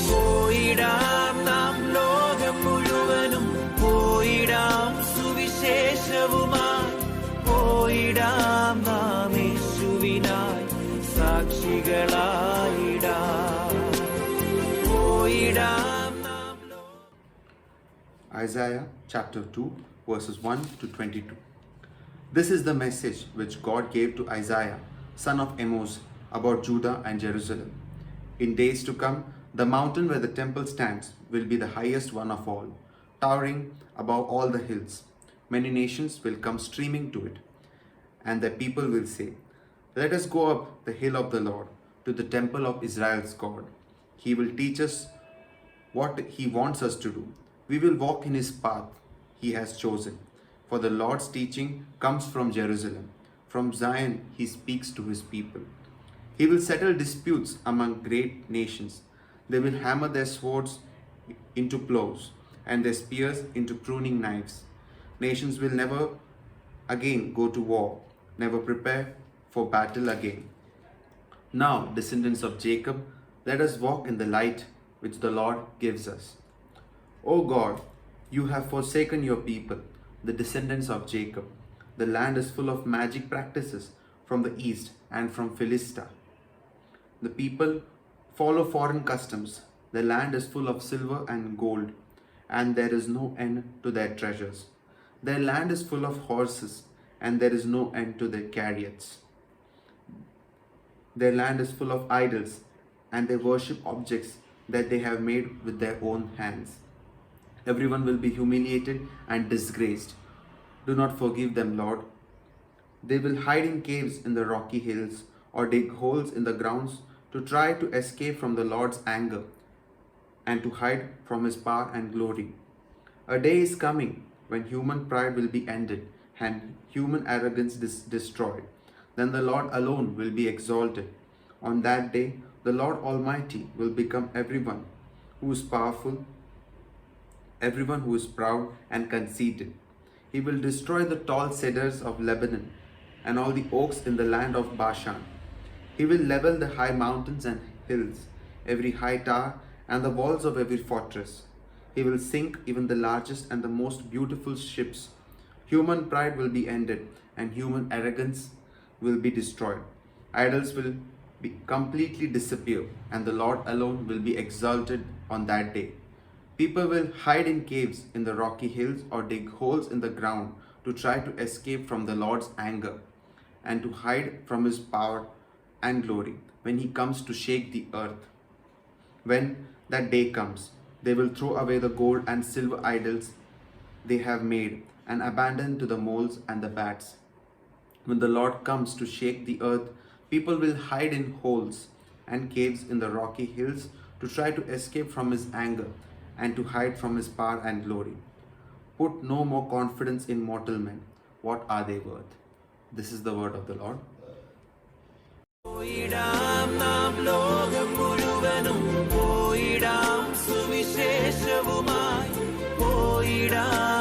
പോയിടാം നാം ലോകം മുഴുവനും, പോയിടാം സുവിശേഷവുമായി, പോയിടാം നാം യേശുവിനായി സാക്ഷികളായിടാം, പോയിടാം നാം. Isaiah chapter 2 verses 1 to 22. This is the message which God gave to Isaiah, son of Amos, about Judah and Jerusalem. In days to come, the mountain where the temple stands will be the highest one of all, towering above all the hills. Many nations will come streaming to it, and the people will say, "Let us go up the hill of the Lord, to the temple of Israel's God. He will teach us what he wants us to do. We will walk in his path he has chosen. For the Lord's teaching comes from Jerusalem. From Zion he speaks to his people. He will settle disputes among great nations. They will hammer their swords into plows and their spears into pruning knives. Nations will never again go to war, never prepare for battle again. Now, descendants of Jacob, let us walk in the light which the Lord gives us. O God, you have forsaken your people, the descendants of Jacob. The land is full of magic practices from the east and from Philistia. The people follow foreign customs. The land is full of silver and gold, and there is no end to their treasures. Their land is full of horses, and there is no end to their chariots. Their land is full of idols, and they worship objects that they have made with their own hands. Everyone will be humiliated and disgraced. Do not forgive them, Lord. They will hide in caves in the rocky hills, or dig holes in the grounds to try to escape from the Lord's anger and to hide from his power and glory. A day is coming when human pride will be ended and human arrogance destroyed. Then the Lord alone will be exalted. On that day, the Lord Almighty will become everyone who is powerful, everyone who is proud and conceited. He will destroy the tall cedars of Lebanon and all the oaks in the land of Bashan. He will level the high mountains and hills, every high tower and the walls of every fortress. He will sink even the largest and the most beautiful ships. Human pride will be ended and human arrogance will be destroyed. Idols will be completely disappear, and the Lord alone will be exalted on that day. People will hide in caves in the rocky hills or dig holes in the ground to try to escape from the Lord's anger and to hide from his power and glory when he comes to shake the earth. When that day comes, they will throw away the gold and silver idols they have made and abandon to the moles and the bats. When the Lord comes to shake the earth, people will hide in holes and caves in the rocky hills to try to escape from his anger and to hide from his power and glory. Put no more confidence in mortal men. What are they worth? This is the word of the Lord. പോയിടാം നാം ലോകം മുഴുവനും, പോയിടാം സുവിശേഷവുമായി, പോയിടാം